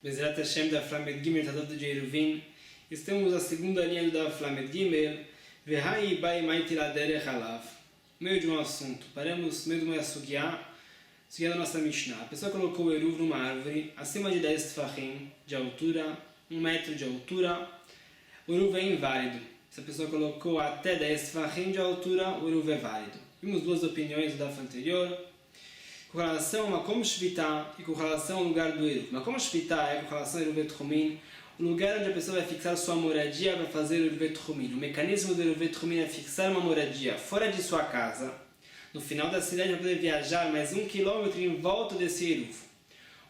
Bezerra Hashem da Flamed Gimel Tadot de Eruvin. Estamos na segunda linha da Flamed Gimel. Vehai bai maitila derech alav. Meio de um assunto. Paramos no meio de uma sugiá da nossa Mishnah. A pessoa colocou o eruv numa árvore acima de 10 tfachim de altura, 1 metro de altura. O eruv é inválido. Se a pessoa colocou até 10 tfachim de altura, o eruv é válido. Vimos duas opiniões do daf anterior. Com relação a Makom Shvita e com relação ao lugar do eruv. Makom Shvita é com relação ao eruv Tchumin, o lugar onde a pessoa vai fixar sua moradia para fazer o eruv Tchumin. O mecanismo do eruv Tchumin é fixar uma moradia fora de sua casa, no final da cidade, para poder viajar mais 1 quilômetro em volta desse eruv.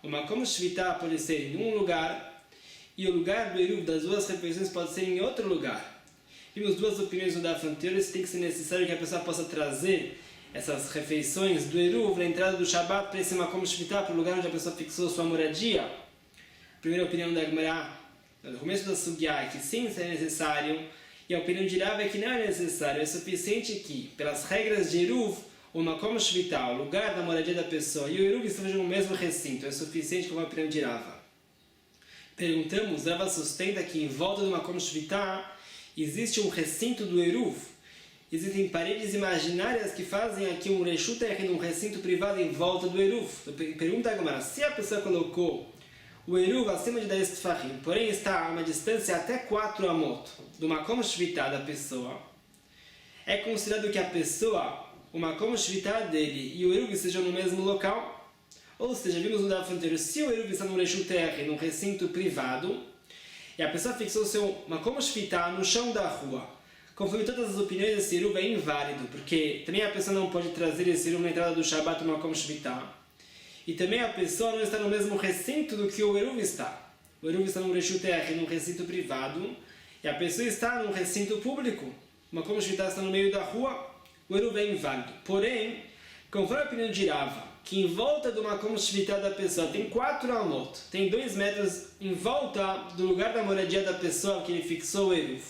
O Makom Shvita pode ser em um lugar, e o lugar do eruv das duas refeições pode ser em outro lugar. Vimos duas opiniões no daf anterior. Se tem que ser necessário que a pessoa possa trazer essas refeições do eruv na entrada do Shabbat para esse Makom Shvita, para o lugar onde a pessoa fixou sua moradia. A primeira opinião da Gemara, no começo da Sugya, é que sim, isso é necessário, e a opinião de Rav é que não é necessário. É suficiente que, pelas regras de eruv, o Makom Shvita, o lugar da moradia da pessoa, e o eruv estejam no mesmo recinto. É suficiente como a opinião de Rav. Perguntamos, Rav sustenta que em volta do Makom Shvita existe um recinto do eruv. Existem paredes imaginárias que fazem aqui um reshut, um recinto privado em volta do eruv. Pergunta agora, se a pessoa colocou o eruv acima de 10 tfachim, porém está a uma distância até 4 amot do Makom Shvita da pessoa, é considerado que a pessoa, o Makom Shvita dele e o eruv estejam no mesmo local? Ou seja, vimos no daf anterior, se o eruv está num reshut, num recinto privado, e a pessoa fixou seu Makom Shvita no chão da rua, conforme todas as opiniões, esse eruv é inválido, porque também a pessoa não pode trazer esse eruv na entrada do Shabbat, no Makom Shvita. E também a pessoa não está no mesmo recinto do que o eruv está. O eruv está num reshut, num recinto privado, e a pessoa está num recinto público. O Makom Shvita está no meio da rua, o eruv é inválido. Porém, conforme a opinião de Rava, que em volta do Makom Shvita da pessoa tem 4 amot, tem 2 metros em volta do lugar da moradia da pessoa que ele fixou o eruv.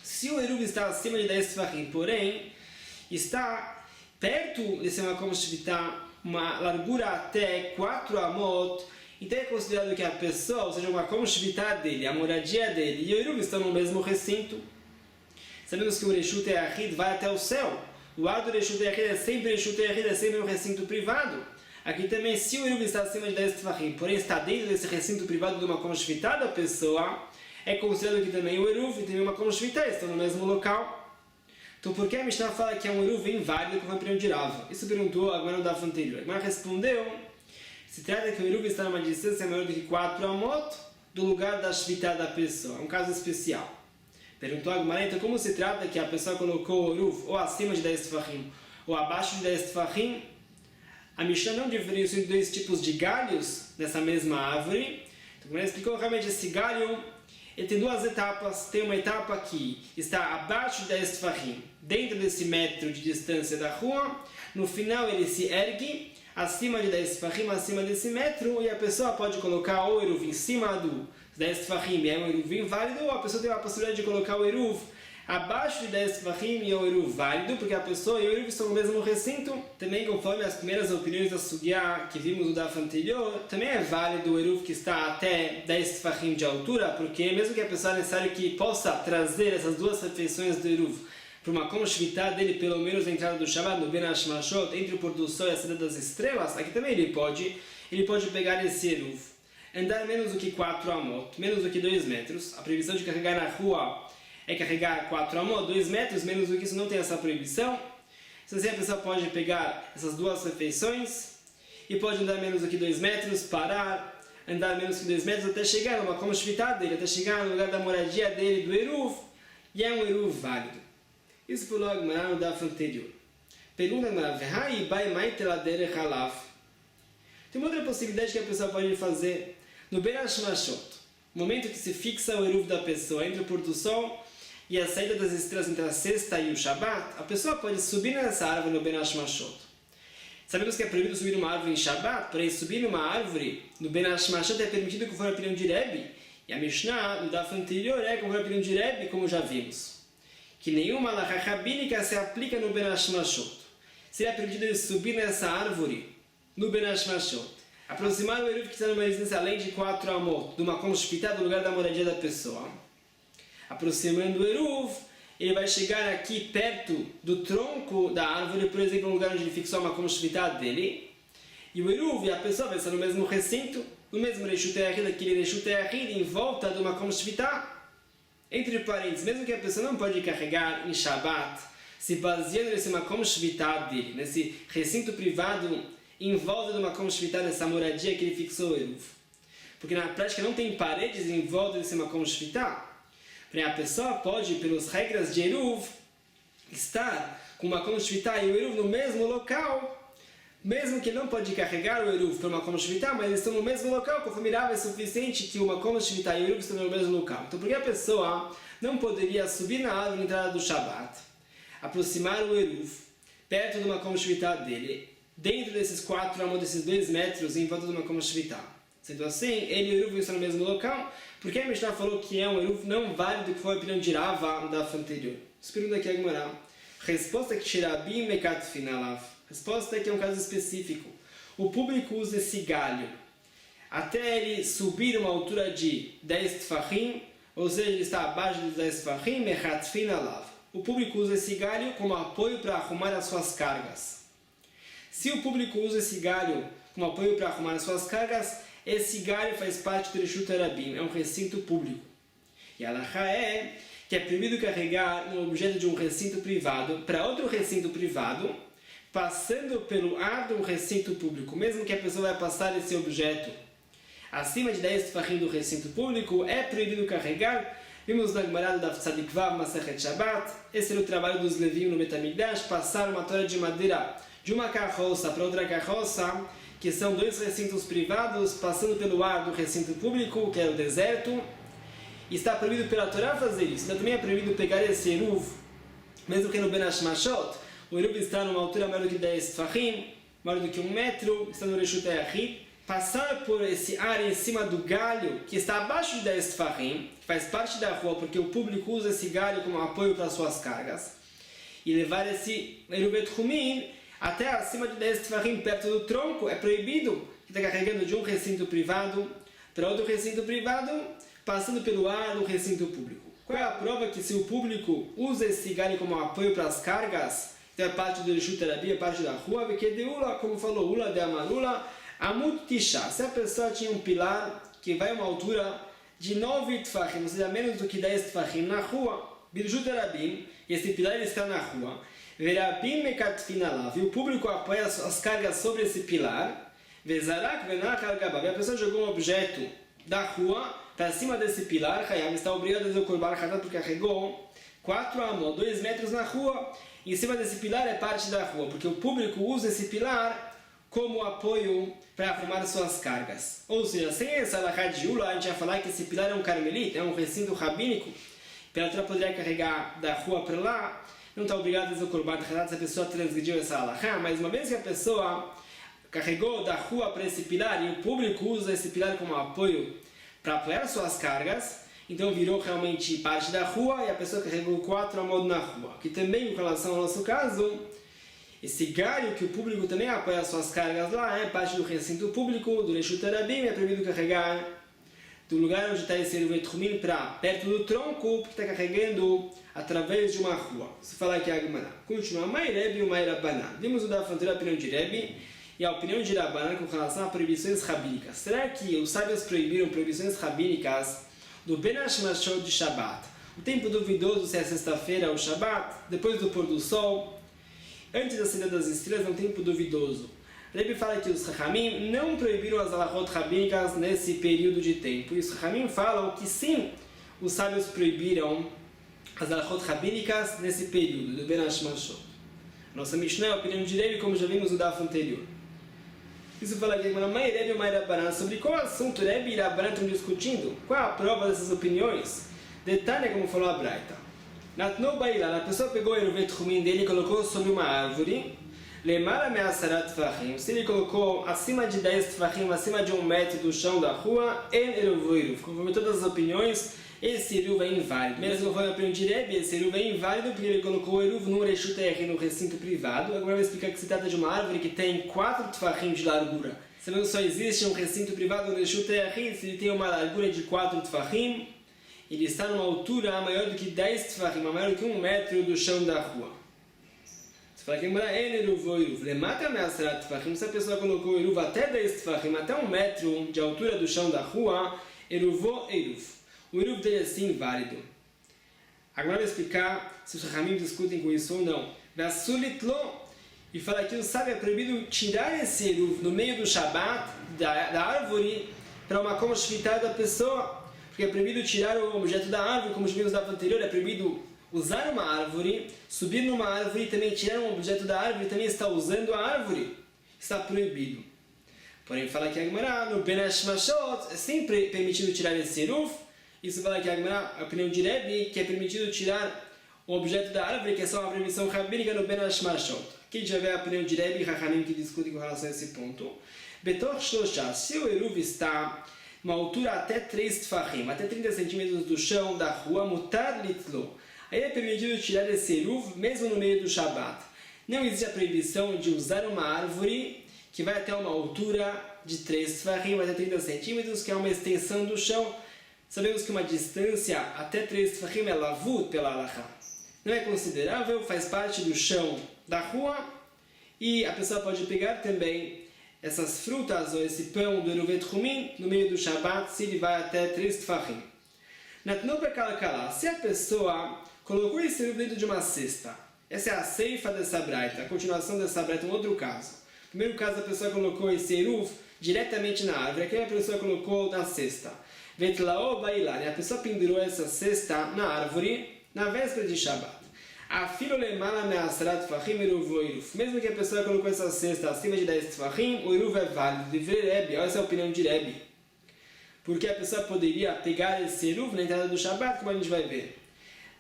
Se o eruv está acima de 10 tfachim, porém, está perto desse Makom Shvita, uma largura até 4 amot, então é considerado que a pessoa, ou seja, o Makom Shvita dele, a moradia dele e o eruv estão no mesmo recinto. Sabemos que o Reshut Yachid vai até o céu. O ar do Reshut Yachid é sempre Reshut Yachid, é sempre um recinto privado. Aqui também, se o eruv está acima de 10 tfachim, porém está dentro desse recinto privado do Makom Shvita da pessoa, é considerado que também o eruv e também o Makom Shvita estão no mesmo local. Então, por que a Mishnah fala que é um eruv inválido com a opinião de Rava? Isso perguntou agora no daf anterior. Mas respondeu, se trata que o eruv está numa distância maior do que 4 amot do lugar da Shvita da pessoa. É um caso especial. Perguntou a Gemara, então como se trata que a pessoa colocou o eruv ou acima de 10 tfachim ou abaixo de 10 tfachim? A Mishnah não diferenciou entre 2 tipos de galhos nessa mesma árvore. Então, como ele explicou, realmente esse galho ele tem 2 etapas. Tem uma etapa que está abaixo de 10 tfachim, dentro desse metro de distância da rua. No final ele se ergue acima de 10 tfachim, acima desse metro, e a pessoa pode colocar o eruv em cima do 10 tfachim, é um eruv inválido, ou a pessoa tem a possibilidade de colocar o eruv abaixo de 10 tfachim e é um eruv válido, porque a pessoa e o eruv estão no mesmo recinto. Também, conforme as primeiras opiniões da Sugya que vimos no daf anterior, também é válido o eruv que está até 10 tfachim de altura, porque mesmo que a pessoa é necessário que possa trazer essas 2 refeições do eruv para uma Makom Shvita dele, pelo menos na entrada do Shabbat, no Ben Hashmashot, entre o pôr do sol e a saída das estrelas, aqui também ele pode pegar esse eruv, andar menos do que 4 amot, menos do que 2 metros. A proibição de carregar na rua é carregar 4 amot, 2 metros, menos do que isso não tem essa proibição. Então, assim, a pessoa pode pegar essas 2 refeições e pode andar menos do que 2 metros, parar, andar menos do que 2 metros até chegar numa Makom Shvita dele, até chegar no lugar da moradia dele, do eruv, e é um eruv válido. Isso falou a Gemara no daf anterior. Pergunta a Gemara, Vehai bai maitila derech alav. Tem uma outra possibilidade que a pessoa pode fazer no Ben Hashmashot, no momento que se fixa o eruv da pessoa entre o pôr do sol e a saída das estrelas entre a sexta e o Shabbat, a pessoa pode subir nessa árvore no Ben Hashmashot. Sabemos que é proibido subir numa árvore em Shabbat, porém subir numa árvore no Ben Hashmashot é permitido conforme a opinião de Rebbe, e a Mishnah no daf anterior é conforme a opinião de Rebbe, como já vimos, que nenhuma halakha rabínica se aplica no Ben Hashmashot. Seria permitido ele subir nessa árvore no Ben Hashmashot Aproximar o eruv que está numa distância além de 4 amot, do makom shvitá, do lugar da moradia da pessoa. Aproximando o eruv, ele vai chegar aqui perto do tronco da árvore, por exemplo, no lugar onde ele fixou a makom shvitá dele. E o eruv e a pessoa vai estar no mesmo recinto, no mesmo reshut yachid, aquele reshut yachid, em volta do makom shvitá. Entre parênteses, mesmo que a pessoa não pode carregar em Shabbat, se baseando nesse makom shvitá dele, nesse recinto privado, em volta do makom shvitá, dessa moradia que ele fixou o eruv. Porque na prática não tem paredes em volta desse makom shvitá. A pessoa pode, pelas regras de eruv, estar com o makom shvitá e o eruv no mesmo local, mesmo que não pode carregar o eruv para o makom shvitá, mas eles estão no mesmo local, conforme Rav é suficiente que o makom shvitá e o eruv estão no mesmo local. Então por que a pessoa não poderia subir na árvore na entrada do Shabbat, aproximar o eruv perto do makom shvitá dele, dentro desses 4 amot, desses 2 metros em volta do makom shvitá? Sendo assim, ele e o eruv estão no mesmo local, porque a Mishnah falou que é um eruv não válido, que foi a opinião de Rava no daf anterior. Isso pergunta aqui a Gemara. Resposta é que Shirabim Mekatfin Alav. Resposta é que é um caso específico. O público usa esse galho até ele subir uma altura de 10 tfachim, ou seja, ele está abaixo dos 10 tfachim, Mekatfin Alav. O público usa esse galho como apoio para arrumar as suas cargas. Se o público usa esse galho como apoio para arrumar as suas cargas, esse galho faz parte do Reshut Rabim, é um recinto público. E a halakha é que é proibido carregar um objeto de um recinto privado para outro recinto privado, passando pelo ar de um recinto público. Mesmo que a pessoa vai passar esse objeto acima de 10 tefachim do recinto público, é proibido carregar. Vimos na Gemara da Tzadik Vav Masechet Shabbat, esse era o trabalho dos Levim no Bet Hamikdash, passar uma tora de madeira de uma carroça para outra carroça, que são 2 recintos privados, passando pelo ar do recinto público, que é o deserto. E está proibido pela Torá fazer isso. Então também é proibido pegar esse eruv, mesmo que no Ben Hashmashot, o eruv está numa altura maior do que 10 tfachim, maior do que 1 metro, está no Reshut Yachid, passar por esse ar em cima do galho, que está abaixo de 10 tfachim, que faz parte da rua, porque o público usa esse galho como apoio para suas cargas, e levar esse eruv etchumim até acima de 10 tefachim, perto do tronco, é proibido, que está carregando de um recinto privado para outro recinto privado, passando pelo ar do recinto público. Qual é a prova que se o público usa esse galho como apoio para as cargas, então é parte do Reshut Rabim, é parte da rua, porque de ula, como falou, ula de amarula, amut tisha. Se a pessoa tinha um pilar que vai a uma altura de 9 tefachim, ou seja, menos do que 10 tefachim na rua, Reshut Rabim, e esse pilar está na rua, Verabim Mekatfin Alav, e o público apoia as cargas sobre esse pilar, Vezarak Venach Al-Gabav, e a pessoa jogou um objeto da rua para cima desse pilar, Hayam está obrigado a fazer o Korban Hatat porque carregou 4 amot, 2 metros na rua, e em cima desse pilar é parte da rua, porque o público usa esse pilar como apoio para arrumar suas cargas. Ou seja, sem essa halakha de Ula, a gente vai falar que esse pilar é um carmelita, é um recinto rabínico, pela outra poderia carregar da rua para lá, não está obrigado a fazer o Korban Hatat se a pessoa transgrediu essa halakha, mas uma vez que a pessoa carregou da rua para esse pilar e o público usa esse pilar como apoio para apoiar suas cargas, então virou realmente parte da rua e a pessoa carregou 4 amot na rua. Que também, em relação ao nosso caso, esse galho que o público também apoia suas cargas lá é parte do recinto público, do Reshut Rabim, é proibido carregar do lugar onde está esse eruv etchumim para perto do tronco, porque está carregando através de uma rua. Se falar aqui a Gemara. Continua, Mai Rebi e o Mai Rabbanan. Vimos o da fronteira a opinião de Rebi e a opinião de Rabbanan com relação a proibições rabínicas. Será que os sábios proibiram proibições rabínicas do Ben Hashmashot de Shabbat? O tempo duvidoso se é sexta-feira ou Shabbat, depois do pôr do sol, antes da saída das estrelas, é um tempo duvidoso. Rebbe fala que os Chachamim não proibiram as halachot rabínicas nesse período de tempo. E os Chachamim falam que sim, os sábios proibiram as halachot rabínicas nesse período do Ben Hashmashot. Nossa Mishnah é a opinião de Rebbe, como já vimos no daf anterior. Isso fala aqui, Mai Rebbe e Mai Rabbanan, sobre qual assunto Rebbe e Rabbanan estão discutindo? Qual é a prova dessas opiniões? Detalhe como falou a Braita. Natnou Bailan, a pessoa pegou o eruv etchumim dele e colocou sobre uma árvore, Lemara me'asarat tfachim, se ele colocou acima de 10 tfachim, acima de 1 metro do chão da rua, en eruv eruv. Conforme todas as opiniões, esse eruv é inválido. Mesmo conforme a opinião de Rebbe, esse eruv é inválido porque ele colocou o eruv num reshut yachid, no recinto privado. Agora eu vou explicar que se trata de uma árvore que tem 4 tfachim de largura, Sabemos que só existe um recinto privado no Reshut Yachid se ele tem uma largura de 4 tfachim, ele está numa altura maior do que 10 tfachim, maior do que 1 metro do chão da rua. Você fala que lemata me'asrat tfachim, se a pessoa colocou o eruv até 10 tfachim, até 1 metro de altura do chão da rua, eruvou eruv. O eruv dele é sim válido. Agora eu vou explicar se os Chachamim discutem com isso ou não. E fala que o sábio é proibido tirar esse eruv no meio do Shabat, da árvore, para uma como shvitá da pessoa. Porque é proibido tirar o objeto da árvore, como os vimos da anterior, é proibido usar uma árvore, subir numa árvore e também tirar um objeto da árvore, também está usando a árvore. Está proibido. Porém, fala que a Gemara, no Ben Hashmashot, é sempre permitido tirar esse eruv. Isso fala que a Gemara, a opinião de Rebbe, que é permitido tirar o objeto da árvore, que é só uma permissão rabínica no Ben Hashmashot. Aqui já vê a opinião de Rebbe e Chachamim que discutem com relação a esse ponto. Betor Shloshah, se o eruv está uma altura até 3 tfachim, até 30 centímetros do chão da rua, mutar litlo. Aí é permitido tirar esse eruv mesmo no meio do Shabat. Não existe a proibição de usar uma árvore que vai até uma altura de 3 tfachim, até 30 centímetros, que é uma extensão do chão. Sabemos que uma distância até 3 tfachim é lavut pela halakha. Não é considerável, faz parte do chão da rua e a pessoa pode pegar também essas frutas ou esse pão do Eruvet Rumin no meio do Shabat se ele vai até 3 tfachim. Se a pessoa colocou esse eruv dentro de uma cesta, essa é a seifa dessa braita, a continuação dessa braita, um outro caso. No primeiro caso, a pessoa colocou esse eruv diretamente na árvore, aqui a pessoa colocou na cesta. Vetlao bailar, e a pessoa pendurou essa cesta na árvore na véspera de Shabat. Mesmo que a pessoa colocou essa cesta acima de 10 tfachim, o eruv é válido. Essa é a opinião de Rebbe. Porque a pessoa poderia pegar esse eruv na entrada do Shabat, como a gente vai ver.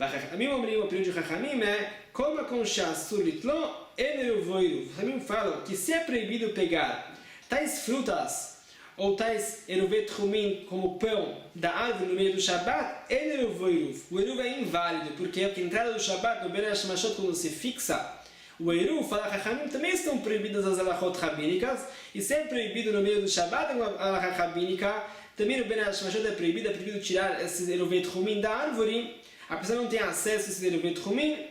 A minha opinião de Chachamim é como a conchassur litlo eneruvo eruv. Chachamim falam que se é proibido pegar tais frutas ou tais eruvet rumin como pão da árvore no meio do Shabat, eneruvo eruv. O eruv é inválido, porque a entrada do Shabat, no Ben Hashmashot, quando se fixa o eruv, fala Chachamim, também estão proibidas as halachot rabínicas, e se é proibido no meio do Shabat, uma halachá rabínica, também no Ben Hashmashot é proibido tirar esse eruvet rumin da árvore. A pessoa não tem acesso a esse eruvet rumin,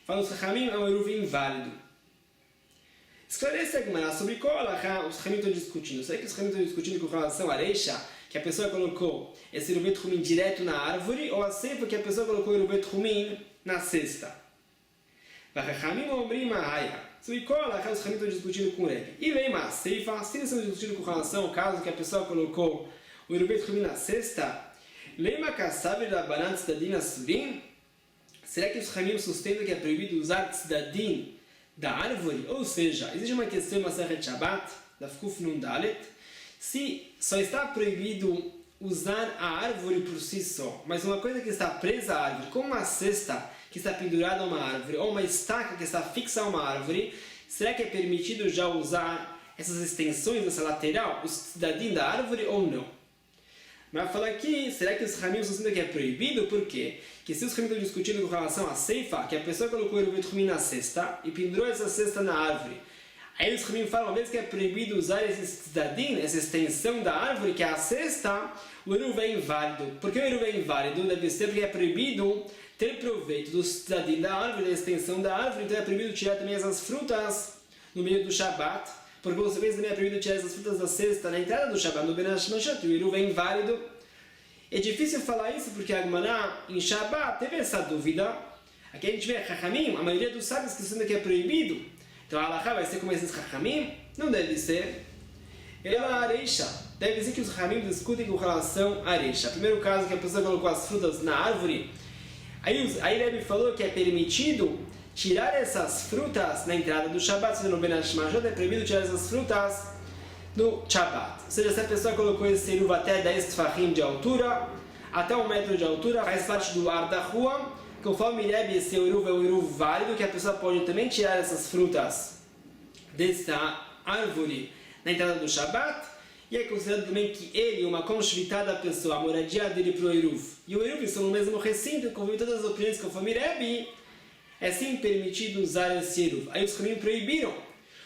fala os Chachamim, é um eruv inválido. Esclarece a Gemara sobre qual halachá os Chachamim estão discutindo. Será que os Chachamim estão discutindo com relação à areia, que a pessoa colocou esse eruvet rumin direto na árvore, ou a seifa que a pessoa colocou o eruvet rumin na cesta? Sobre qual halachá os Chachamim estão discutindo com o Rebbe? E vem a seifa, se eles estão discutindo com relação ao caso que a pessoa colocou o eruvet rumin na cesta, lema kassav rabanan tzedadin asurim? Será que os Chachamim sustentam que é proibido usar tzedadin da árvore? Ou seja, existe uma questão em Masechet Shabbat, da Kuf Nun Dalet, se só está proibido usar a árvore por si só, mas uma coisa que está presa à árvore, como uma cesta que está pendurada a uma árvore, ou uma estaca que está fixa a uma árvore, será que é permitido já usar essas extensões dessa lateral, os tzedadin da árvore ou não? Mas falar aqui, será que os Chachamim sustentam que é proibido? Por quê? Que se os Chachamim estão discutindo com relação à seifa, que a pessoa colocou o eruvet rumin na cesta e pendurou essa cesta na árvore, aí os Chachamim falam, mesmo que é proibido usar esse tzedadin, essa extensão da árvore, que é a cesta, o eruv é inválido. Por que o eruv é inválido? Deve ser porque é proibido ter proveito dos tzedadin da árvore, da extensão da árvore, então é proibido tirar também essas frutas no meio do Shabat. Por consequência, também é proibido tirar essas frutas da cesta na entrada do Shabat, no Ben Hashmashot, o eruv é inválido. É difícil falar isso porque a Gemara em Shabat teve essa dúvida. Aqui a gente vê Chachamim, a maioria dos sábios que dizem que é proibido. Então a halachá vai ser como esses Chachamim? Não deve ser. Ela areisha. Deve ser que os Chachamim discutem com relação à areisha. Primeiro caso que a pessoa colocou as frutas na árvore. Aí Rebbe falou que é permitido tirar essas frutas na entrada do Shabat, se no Ben Hashmashot é proibido tirar essas frutas no Shabat. Ou seja, se a pessoa colocou esse eruv até 10 tfachim de altura, até 1 metro de altura, faz parte do ar da rua, conforme Rebbe, esse eruv é um eruv válido, que a pessoa pode também tirar essas frutas dessa árvore na entrada do Shabat, e é considerado também que ele, uma conshvitá da pessoa, a moradia dele para o eruv, e o eruv estão no mesmo recinto, conforme todas as opiniões, conforme Rebbe, é sim permitido usar esse eruv. Aí os Chachamim proibiram.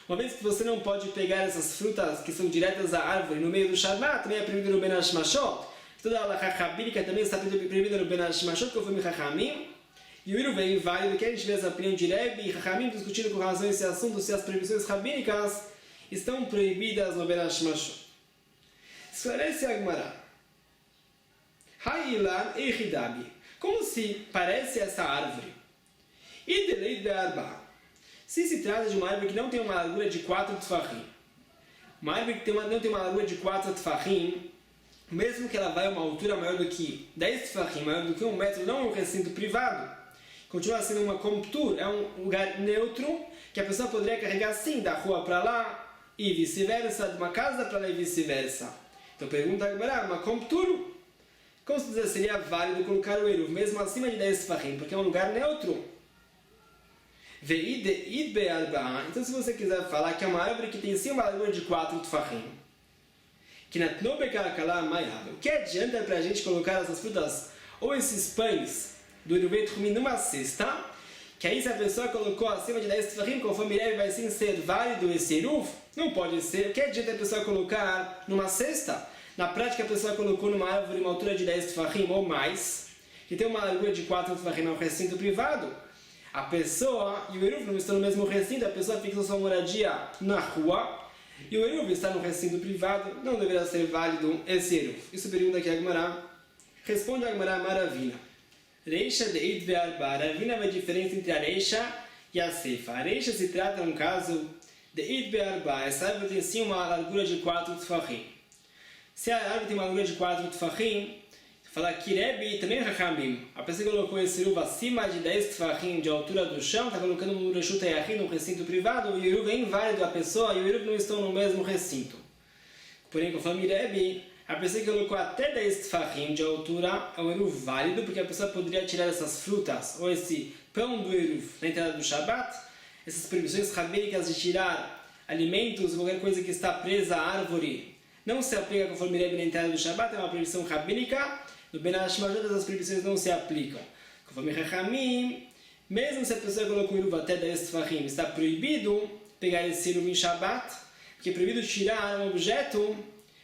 Uma vez que você não pode pegar essas frutas que são diretas à árvore no meio do Shabbat, também é proibido no Ben Hashmashot. Toda a halakha rabínica também está proibida no Ben Hashmashot, conforme Chachamim. E o Iruv é inválido, que a gente vê essa opinião de Rebbe e Chachamim discutindo com razão esse assunto, se as proibições rabínicas estão proibidas no Ben Hashmashot. Esclarece a Gemara. Ha'ilan Eichidabi. Como se parece essa árvore? Ideleit be'arba. Se se trata de uma árvore que não tem uma largura de 4 tfachim, uma árvore que não tem uma largura de 4 tfachim, mesmo que ela vá a uma altura maior do que 10 tfachim, maior do que 1 metro, não é um recinto privado, continua sendo uma comptur, é um lugar neutro, que a pessoa poderia carregar sim da rua para lá e vice-versa, de uma casa para lá e vice-versa. Então pergunta agora, uma comptur, como se dizer, seria válido colocar o eruv mesmo acima de 10 tfachim, porque é um lugar neutro. Então se você quiser falar que é uma árvore que tem sim uma largura de 4 tfachim, o que adianta para a gente colocar essas frutas ou esses pães do Eruvet Rumin numa cesta, que aí se a pessoa colocou acima de 10 tfachim, conforme ele vai sim ser válido esse eruv? Não pode ser. O que adianta a pessoa colocar numa cesta? Na prática a pessoa colocou numa árvore uma altura de 10 tfachim ou mais, que tem uma largura de 4 tfachim, é um recinto privado. A pessoa e o eruv não estão no mesmo recinto, a pessoa fixa sua moradia na rua, e o eruv está no recinto privado, não deverá ser válido esse eruv. Isso pergunta aqui a Gemara. Responde a Gemara Maravina. Reisha de Eid Be'arba. Ravina é a diferença entre a Reisha e a Seifa. A Reisha se trata de um caso de Eid Be'arba. Essa árvore tem sim uma largura de 4 tfachim. Se a árvore tem uma largura de 4 tfachim, fala que Rebbe também é Chachamim. A pessoa que colocou esse eruv acima de 10 tfachim de altura do chão, está colocando no Reshut Hayachid, num recinto privado, e o eruv é inválido a pessoa e o eruv não estão no mesmo recinto. Porém, conforme Rebbe, a pessoa que colocou até 10 tfachim de altura é um eruv válido, porque a pessoa poderia tirar essas frutas, ou esse pão do eruv na entrada do Shabbat, essas proibições rabínicas de tirar alimentos, qualquer coisa que está presa à árvore, não se aplica conforme Rebbe na entrada do Shabbat, é uma proibição rabínica. No Ben Hashmashot as proibições não se aplicam. Conforme Chachamim, mesmo se a pessoa colocou o eruv até 10 tfachim, está proibido pegar esse eruv em Shabbat, porque é proibido tirar um objeto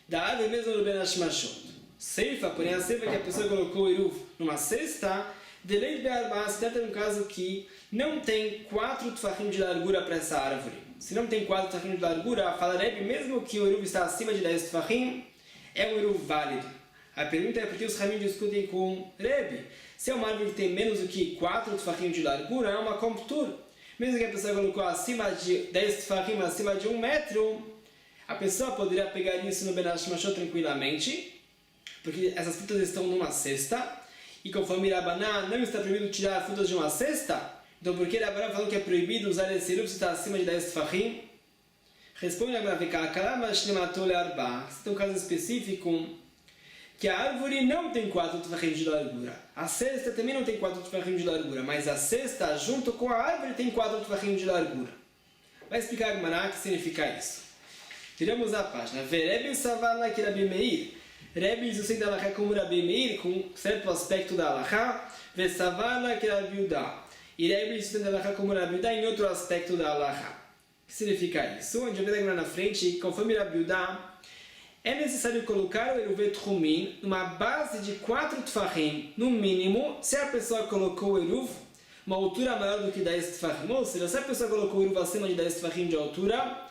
da árvore mesmo no Ben Hashmashot. Seifa, porém a seifa que a pessoa colocou o eruv numa cesta, deleit be'arba, se trata de um caso que não tem 4 tfachim de largura para essa árvore. Se não tem 4 tfachim de largura, fala Rebbe, mesmo que o eruv está acima de 10 tfachim, é um eruv válido. A pergunta é por que os Ramim discutem com Rebbe. Se é uma árvore que tem menos do que 4 tfachim de largura, é uma comptur. Mesmo que a pessoa colocou acima de 10 tfachim, acima de 1 metro, a pessoa poderia pegar isso no Ben Hashmashot tranquilamente, porque essas frutas estão numa cesta, e conforme Rabanan não está proibido tirar frutas de uma cesta, então por que Rabanan falou que é proibido usar esse eruv se está acima de 10 tfachim? Responde a Gemara, se tem um caso específico, que a árvore não tem 4 tfachim de largura. A cesta também não tem 4 tfachim de largura, mas a cesta, junto com a árvore, tem 4 tfachim de largura. Vai explicar a Gemara o que significa isso. Tiramos a página. Rebbe Savala que Rabi Meir. Rebbe sustenta a halakha como Rabi Meir, com certo aspecto da halakha. Vesavala que Rabi Uda. E Rebbe sustenta a halakha como Rabi Uda em outro aspecto da halakha. O que significa isso? A gente vai ver na frente, conforme Rabi Uda, é necessário colocar o Eruvet Rumin numa base de 4 tfachim, no mínimo, se a pessoa colocou o eruv uma altura maior do que 10 tfachim. Ou seja, se a pessoa colocou o eruv acima de 10 tfachim de altura,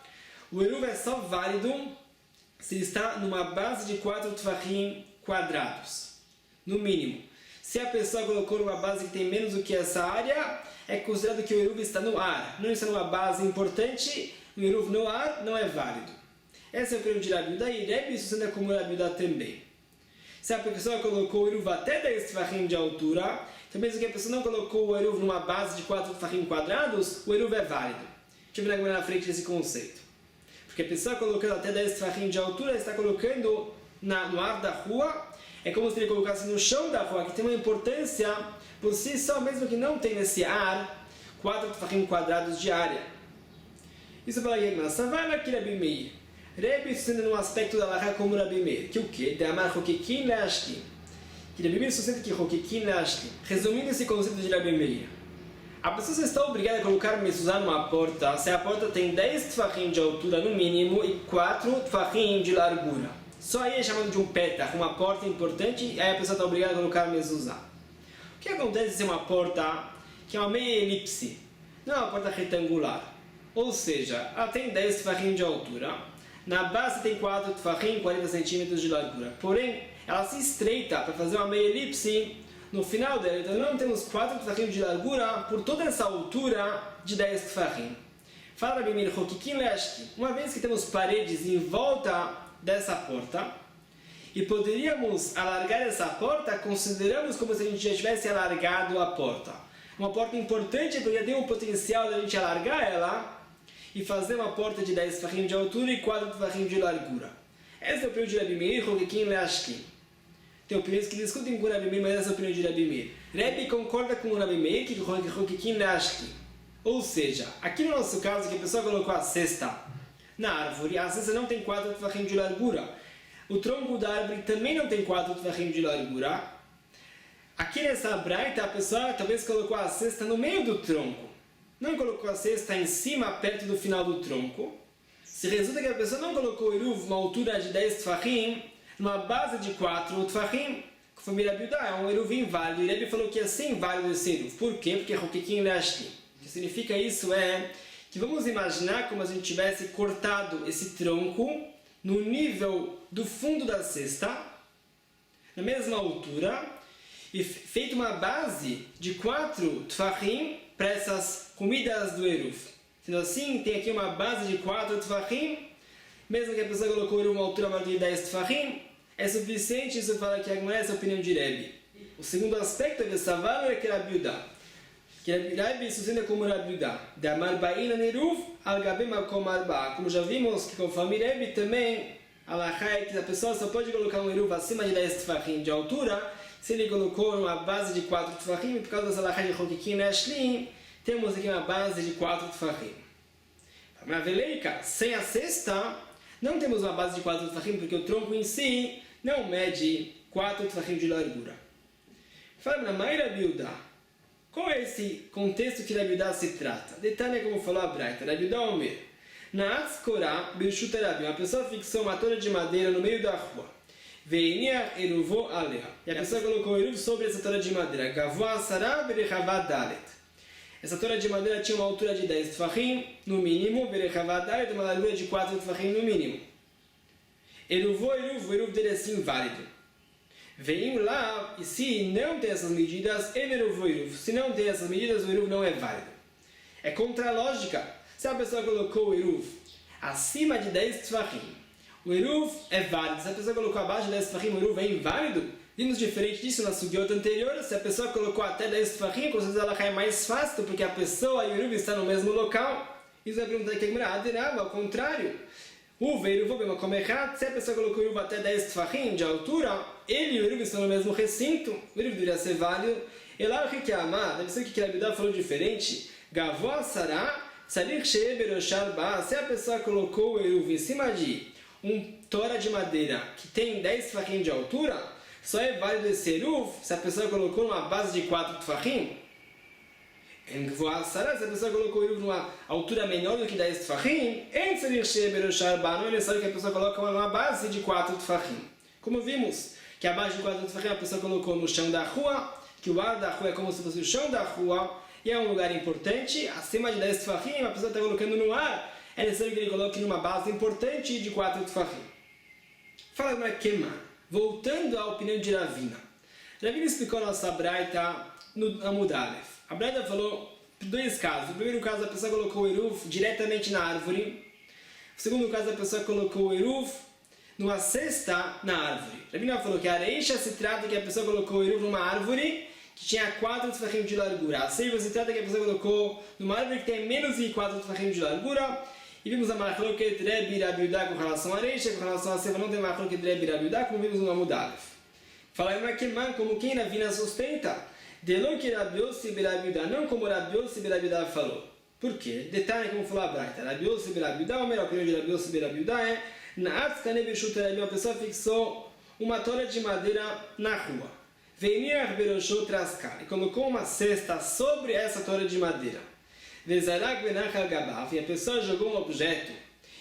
o eruv é só válido se ele está numa base de 4 tfachim quadrados, no mínimo. Se a pessoa colocou numa base que tem menos do que essa área, é considerado que o eruv está no ar. Não está numa base importante, o eruv no ar não é válido. Essa é a opinião de Rabi Uda e Rebbe sustenta como Rabi Uda também. Se a pessoa colocou o eruv até 10 tfachim de altura, então mesmo que a pessoa não colocou o eruv numa base de 4 tfachim quadrados, o eruv é válido. Deixa eu ver na frente desse conceito. Porque a pessoa colocando até 10 tfachim de altura, está colocando no ar da rua, é como se ele colocasse no chão da rua, que tem uma importância por si só, mesmo que não tenha nesse ar 4 tfachim quadrados de área. Isso fala aqui, mas Savala que Rabi Meir. Rebbe sustenta no aspecto da halakha como Rabi Meir, que o quê? De amar Chokekin Leashkim. Que Rabi Meir sustenta que Chokekin Leashkim. Resumindo esse conceito de Rabi Meir, A pessoa está obrigada a colocar mezuzá numa porta se a porta tem 10 tfachim de altura no mínimo e 4 tfachim de largura. Só aí é chamado de um petach, uma porta importante, e aí a pessoa está obrigada a colocar mezuzá. O que acontece se é uma porta que é uma meia elipse, não é uma porta retangular? Ou seja, ela tem 10 tfachim de altura, na base tem 4 tfachim, 40 centímetros de largura. Porém, ela se estreita para fazer uma meia elipse no final dela, então não temos 4 tfachim de largura por toda essa altura de 10 tfachim. Fala Rabi Meir Chokikin Leashki, uma vez que temos paredes em volta dessa porta, e poderíamos alargar essa porta, consideramos como se a gente já tivesse alargado a porta. Uma porta importante porque tem o potencial de a gente alargar ela e fazer uma porta de 10 tfachim de altura e 4 tfachim de largura. Essa é a opinião de Rabi Meir Chokikin Leashki. Tem opiniões que discutem com o Rabi Meir, mas essa é a opinião de Rabi Meir. Rabi concorda com o Rabi Meir que Chokikin Leashki. Ou seja, aqui no nosso caso, que a pessoa colocou a cesta na árvore, a cesta não tem 4 tfachim de largura. O tronco da árvore também não tem 4 tfachim de largura. Aqui nessa braita, a pessoa talvez colocou a cesta no meio do tronco. Não colocou a cesta em cima, perto do final do tronco. Se resulta que a pessoa não colocou o eruv uma altura de 10 tfachim, numa base de 4 tfachim, que foi Mirabiudá, é um eruv inválido. E ele falou que é sem válido esse eruv. Por quê? Porque Chokikin Leashki. O que significa isso é que vamos imaginar como se a gente tivesse cortado esse tronco no nível do fundo da cesta, na mesma altura, e feito uma base de 4 tfachim para essas comidas do eruv. Sendo assim, tem aqui uma base de 4 tfachim, mesmo que a pessoa colocou o eruv uma altura maior de 10 tfachim, é suficiente, isso fala que essa é a opinião de Rebbe. O segundo aspecto é Savar é que Rabiudá. Que Rebbe sustenta como Rabiudá. Da Marbaína Neruv al Gabe Makom Arba. Como já vimos, que conforme Rebbe também, a é que a pessoa só pode colocar um eruv acima de 10 tfachim de altura se ele colocou uma base de 4 tfachim, e por causa dessa alahá de Chokikin Leashki, temos aqui uma base de 4 tfachim. Na veleika, sem a cesta, não temos uma base de 4 tfachim, porque o tronco em si não mede 4 tfachim de largura. Fala na Maira Biudá. Qual é esse contexto que Rabiudá se trata? Detalhe como falou a Braita. Rabiudá Omer. Na Atzkorá, Birshut Rabi, uma pessoa fixou uma torre de madeira no meio da rua. Veiniach eruvô aleha. E a pessoa colocou o eruv sobre essa torre de madeira. Gavoa sará berechavá dalet. Essa torre de madeira tinha uma altura de 10 tfachim, no mínimo. Berechavá dalet, uma largura de 4 tfachim, no mínimo. Eruvô eruv, o eruv dele é sim válido. Veio lá, e se não tem essas medidas, eruvô eruv. Se não tem essas medidas, o eruv não é válido. É contra a lógica. Se a pessoa colocou o eruv acima de 10 tfachim, o eruv é válido. Se a pessoa colocou abaixo de 10 tfachim, o eruv é inválido. Vimos diferente disso na sugiota anterior. Se a pessoa colocou até 10 tfachim, com certeza ela cai mais fácil, porque a pessoa e o eruv estão no mesmo local. Isso vai perguntar aqui, ao contrário. O eruv é uma como errado. Se a pessoa colocou o eruv até 10 tfachim de altura, ele e o eruv estão no mesmo recinto. O eruv deveria ser válido. E lá o que é amar? Deve ser que a Rabiudá falou diferente. Gavoa sará. Se a pessoa colocou o eruv em cima de tora de madeira que tem 10 tfachim de altura, só é válido esse eruv se a pessoa colocou numa base de 4 tfachim. Se a pessoa colocou o eruv numa altura menor do que 10 tfachim, não é necessário que a pessoa coloque uma base de 4 tfachim. Como vimos, que a base de 4 tfachim a pessoa colocou no chão da rua, que o ar da rua é como se fosse o chão da rua, e é um lugar importante, acima de 10 tfachim, a pessoa está colocando no ar, é necessário que ele coloque numa base importante de 4 tfachim. Fala agora Kemar, voltando à opinião de Ravina. Ravina explicou a nossa braita no Amud Aleph. A braita falou dois casos. No primeiro caso, a pessoa colocou o eruv diretamente na árvore. No segundo caso, a pessoa colocou o eruv numa cesta na árvore. Ravina falou que a areixa se trata que a pessoa colocou o eruv numa árvore que tinha 4 tfachim de largura. A seiva se trata que a pessoa colocou numa árvore que tem menos de 4 tfachim de largura. E vimos a machloket Rebbe Rabiudá com relação à areixa, com relação à seiva não tem machloket Rebbe Rabiudá, como vimos no Amud Aleph. Fala uma Kemar, como quem Ravina sustenta, Delon que Rabi Yossi Rabiudá, não como Rabi Yossi Rabiudá falou. Por quê? Detalhe como falou a Braita. Rabi Yossi Rabiudá, a melhor opinião de Rabi Yossi Rabiudá é na Atzkane Bishut Rabi, uma pessoa fixou uma tora de madeira na rua. Venir beroshot traskar, e colocou uma cesta sobre essa torre de madeira. Vezarak benachal gabav, e a pessoa jogou um objeto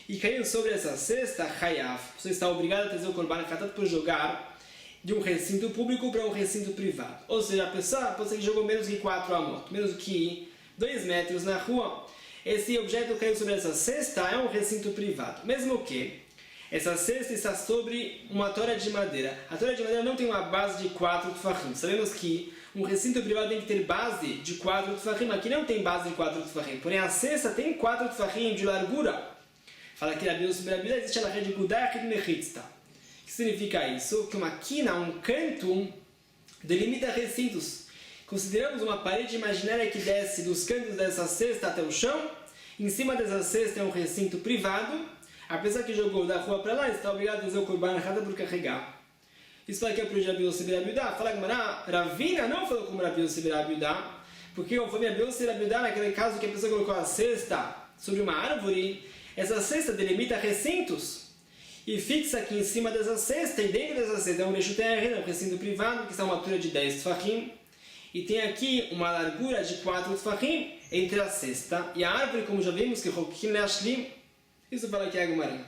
e caiu sobre essa cesta, chayav. Você está obrigado a trazer o korban khatat por jogar de um recinto público para um recinto privado. Ou seja, a pessoa pode ser que jogou menos que 4 amot, menos que 2 metros na rua. Esse objeto caiu sobre essa cesta, é um recinto privado. Mesmo que essa cesta está sobre uma tora de madeira. A tora de madeira não tem uma base de 4 tfachim. Sabemos que um recinto privado tem que ter base de 4 tfachim. Aqui não tem base de 4 tfachim. Porém, a cesta tem 4 tfachim de largura. Fala que Rabi Yossi ben Rabi Yehuda existe a lacha de Gudach Mechitzta. O que significa isso? Que uma quina, um canto, delimita recintos. Consideramos uma parede imaginária que desce dos cantos dessa cesta até o chão. Em cima dessa cesta é um recinto privado. A pessoa que jogou da rua para lá está obrigada a fazer o korban errado por carregar. Isso fala que é para o Rabi Yossi ben Rabi Yehuda. Fala que Ravina não falou como Rabi Yossi ben Rabi Yehuda, porque conforme Rabi Yossi ben Rabi Yehuda, naquele caso que a pessoa colocou a cesta sobre uma árvore, essa cesta delimita recintos e fixa aqui em cima dessa cesta, e dentro dessa cesta é um um recinto privado que está a uma altura de 10 tfachim, e tem aqui uma largura de 4 tfachim entre a cesta e a árvore, como já vimos, que Rokim Leashlim. Isso fala aqui a Gemara.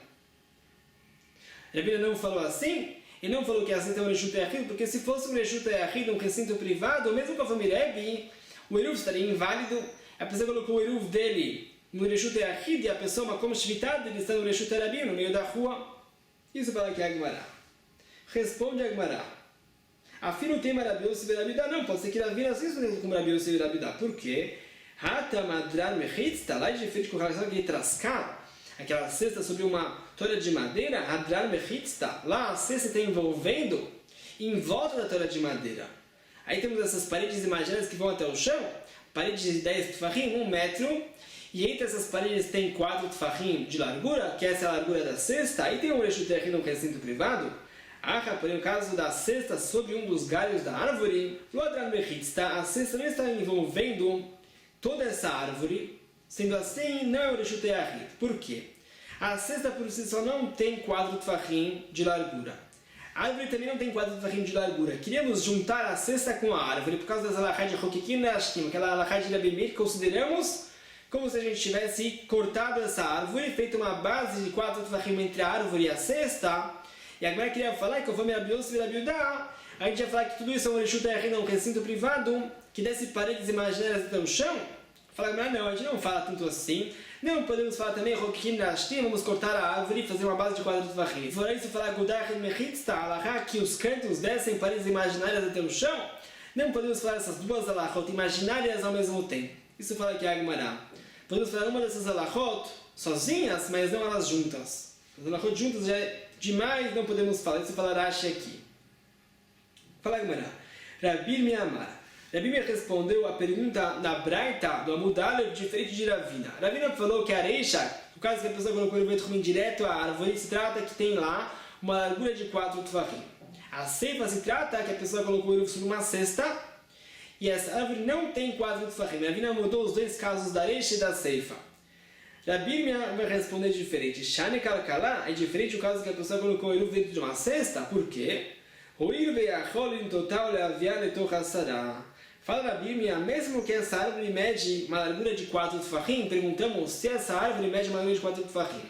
Rabbi não falou assim, e não falou que a cesta é um reshut yachid, porque se fosse um reshut yachid, um recinto privado, mesmo com a família Rebbe, o eruv estaria inválido. A pessoa colocou o eruv dele no reshut yachid, e a pessoa, uma como shvitad, ele está no reshut rabim, no meio da rua. Isso fala aqui a Gemara. Responde a Gemara. Afirma o tema Rabi Yossi ben Rabi Yehuda. Não, pode ser que Ravina assim como Rabi Yossi ben Rabi Yehuda. Por quê? Hata madrar mechitzta, lá de efeito com relação a trascar aquela cesta sobre uma tora de madeira, hadrar mechitzta, lá a cesta está envolvendo em volta da tora de madeira. Aí temos essas paredes imaginárias que vão até o chão, paredes de 10 tfachim, 1 metro, e entre essas paredes tem 4 tfachim de largura, que essa é a largura da cesta. Aí tem um reshut yachid num recinto privado. Porém, no caso da cesta sobre um dos galhos da árvore, a cesta não está envolvendo toda essa árvore. Sendo assim, não é o reshut yachid. Por quê? A cesta por si só não tem 4 tfachim de largura. A árvore também não tem 4 tfachim de largura. Queríamos juntar a cesta com a árvore por causa das alachá de Rokikim Leashkim, aquela alachá de Rabi Meir que consideramos como se a gente tivesse cortado essa árvore, feito uma base de 4 tfachim entre a árvore e a cesta. E agora queria falar que conforme Rabi Yossi ben Rabi Yehuda, a gente ia falar que tudo isso é um reshut yachid, um recinto privado, que desce paredes imaginárias até o chão. Fala, não, a gente não fala tanto assim. Não podemos falar também, Rokim Leashtim, vamos cortar a árvore e fazer uma base de 4 tfachim. Fora isso, falar Gudach Mechitzta, alahá, que os cantos descem paredes imaginárias até o chão. Não podemos falar essas duas alahot imaginárias ao mesmo tempo. Isso fala aqui a Gemara. Podemos falar uma dessas alahot sozinhas, mas não elas juntas. As alahot juntas já é demais, não podemos falar. Isso fala Rashi aqui. Fala a Gemara. Rabi Meamar. Rabi me respondeu a pergunta da Braita do Amud Aleph diferente de Ravina. Ravina falou que a Reisha, no caso que a pessoa colocou o Betchumim direto à árvore, se trata que tem lá uma largura de 4 tfachim. A Seifa se trata que a pessoa colocou o Eruv sobre uma cesta e essa árvore não tem 4 tfachim. Ravina mudou os dois casos da Reisha e da Seifa. Rabi vai responder diferente. Shane Kalkala é diferente o caso que a pessoa colocou o Eruv dentro de uma cesta. Por quê? O Eruv Yachol em total leaviar letoch hasara. Fala Rabi, mesmo que essa árvore mede uma largura de 4 tfachim, perguntamos se essa árvore mede uma largura de 4 tfachim.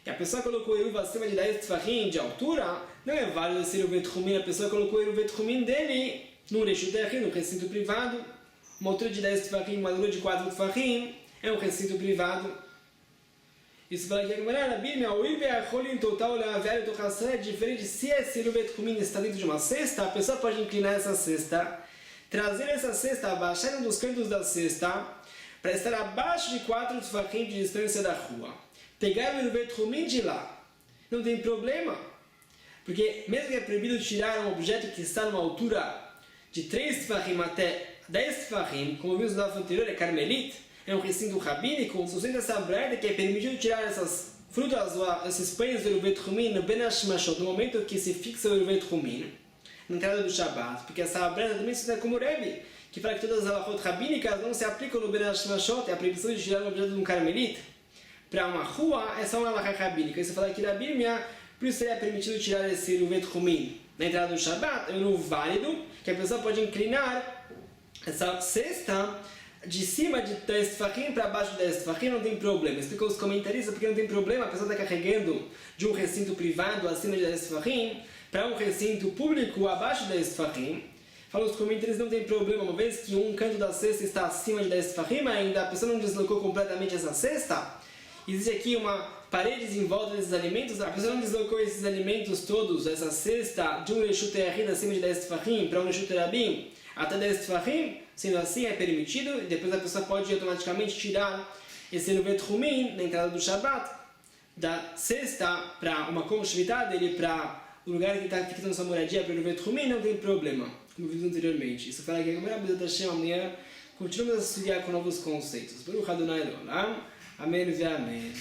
E a pessoa colocou o eruv acima de 10 tfachim de altura, não é válido ser o Betchumim. A pessoa colocou o Betchumim dele num reshut yachid, num recinto privado. Uma altura de 10 tfachim, uma largura de 4 tfachim, é um recinto privado. Isso fala aqui a Rabi, o eruv yachol em total leaviar letoch hasara é diferente. Se esse Betchumim está dentro de uma cesta, a pessoa pode inclinar essa cesta, trazer essa cesta, abaixar um dos cantos da cesta, para estar abaixo de 4 tfachim de distância da rua. Pegar o Betchumim de lá. Não tem problema. Porque mesmo que é proibido tirar um objeto que está numa altura de 3 tfachim até 10 tfachim, como vimos no anterior, é Carmelite, é um recinto rabínico, sustenta essa breda que é permitido tirar essas frutas, esses pães do Betchumim no Ben Hashmashot, no momento que se fixa o Betchumim, na entrada do Shabbat, porque essa breda também se dá como Rebbe, que fala que todas as alahot rabínicas não se aplicam no Ben Hashmashot, é a proibição de tirar um objeto de um carmelita para uma rua, é só uma alahá rabínica. Isso fala que na Bíblia, por isso seria permitido tirar esse Betchumim na entrada do Shabbat, é um nu válido, que a pessoa pode inclinar essa cesta de cima de 10 tefachim para baixo de 10 tefachim, não tem problema. Explicou os comentaristas porque não tem problema, a pessoa está carregando de um recinto privado acima de 10 tefachim para um recinto público abaixo de 10 tefachim. Falou os comentaristas, não tem problema, uma vez que um canto da cesta está acima de 10 tefachim, ainda a pessoa não deslocou completamente essa cesta. Existe aqui uma parede em volta desses alimentos, a pessoa não deslocou esses alimentos todos, essa cesta de um reshut yachid acima de 10 tefachim para um reshut rabim até 10 tefachim, sendo assim é permitido, e depois a pessoa pode automaticamente tirar esse nuvet rumin na entrada do Shabbat, da cesta para uma como shvitá dele para o lugar que está ficando sua moradia para o nuvet rumin, não tem problema, como vimos anteriormente. Isso fala que amanhã continuamos a estudar com novos conceitos. Baruch Adonai Leolam. Amém e amém.